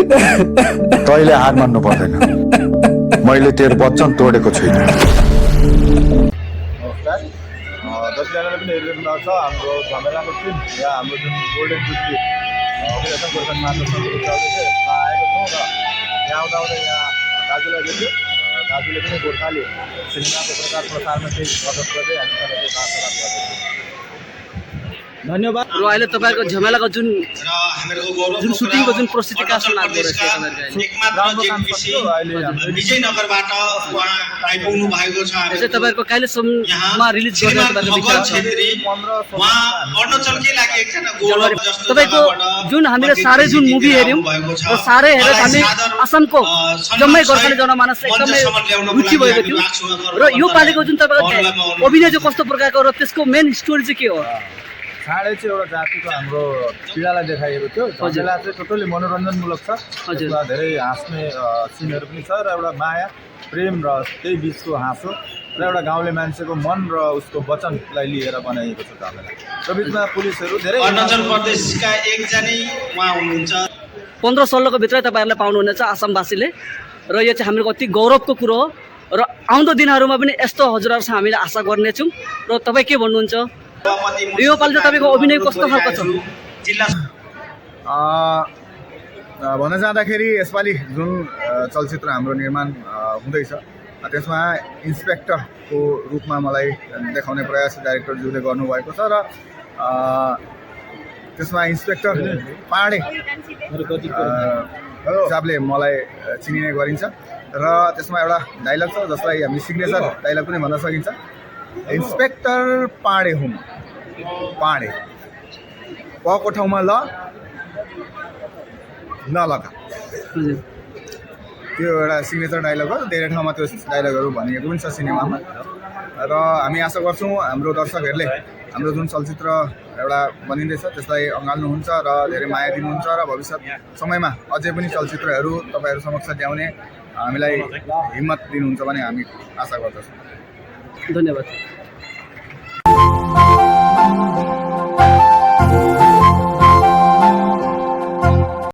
तैँले हार मान्नु पर्दैन। मैले तेरो वचन तोडेको छैन। नमस्कार, जतिजनाले पनि हेरिरहनु भएको छ हाम्रो झमेलाको टिम या हाम्रो जुन गोल्डन जुब्ली अभिनेता गोर्खा मार्च समिति चल्दैछ यसमा आएको छौँ र यहाँ आउँदा यहाँ दाजुलाई भेट्यो। दाजुले पनि गोर्खाली सिनेमाको प्रचार प्रसारमा केही मद्दत गर्दै हामीसँग चाहिँ वार्तालाप गर्दैछ। धन्यवाद। र अहिले तपाईँको झमेलाको जुन सुटिङको जुन प्रस्तुति कहाँसम्म आएको रहेछ विजयनगरबाट उहाँ आइपुग्नु भएको छ। तपाईँहरूको कहिलेसम्ममा रिलिज गर्ने तपाईँको विचार छ? उहाँ अरुणाचलकै लागि एकजना गौरव जस्तो तपाईँको जुन हामीले सारे जुन मुभी हेऱ्यौँ र सारे हेरेर हामी असमको जम्मै गोर्खाली जनमानस एकदमै रुचि भएको थियो र यो पालिको जुन तपाईँको अभिनय चाहिँ कस्तो प्रकारको र त्यसको मेन स्टोरी चाहिँ के हो? साँडे चाहिँ एउटा जातिको हाम्रो पीडालाई देखाइएको थियो। झमेला चाहिँ टोटल्ली मनोरञ्जनमूलक छ। त्यसमा धेरै हाँस्ने सिनहरू पनि छ र एउटा माया प्रेम र त्यही बिचको हाँसो र एउटा गाउँले मान्छेको मन र उसको वचनलाई लिएर बनाइएको छ झमेला। र बिचमा पुलिसहरू धेरै अरुणाचल प्रदेशका एकजना उहाँ हुनुहुन्छ। 15-16को भित्रै तपाईँहरूलाई पाउनुहुनेछ असमवासीले र यो चाहिँ हाम्रो अति गौरवको कुरो हो र आउँदो दिनहरूमा पनि यस्तो हजुरहरूसँग हामीले आशा गर्नेछौँ। र तपाईँ के भन्नुहुन्छ? यो पालि चाहिँ तपाईँको अभिनय कस्तो खालको छ? भन्न जाँदाखेरि यसपालि जुन चलचित्र हाम्रो निर्माण हुँदैछ त्यसमा इन्सपेक्टरको रूपमा मलाई देखाउने प्रयास डाइरेक्टरज्यूले गर्नुभएको छ र त्यसमा इन्सपेक्टर पाँडे हिसाबले मलाई चिनिने गरिन्छ र त्यसमा एउटा डाइलग छ जसलाई हामी सिग्नेचर डाइलग पनि भन्न सकिन्छ। इन्सपेक्टर पाँडे हुँ पाँडे पको ठाउँमा ल नलगा, त्यो एउटा सिग्नेचर डाइलग हो। धेरै ठाउँमा त्यो डाइलगहरू भनिएको पनि छ सिनेमामा र हामी आशा गर्छौँ हाम्रो दर्शकहरूले हाम्रो जुन चलचित्र एउटा बनिँदैछ त्यसलाई अँगाल्नुहुन्छ र धेरै माया दिनुहुन्छ र भविष्य समयमा अझै पनि चलचित्रहरू तपाईँहरू समक्ष ल्याउने हामीलाई हिम्मत दिनुहुन्छ भन्ने हामी आशा गर्दछौँ। धन्यवाद।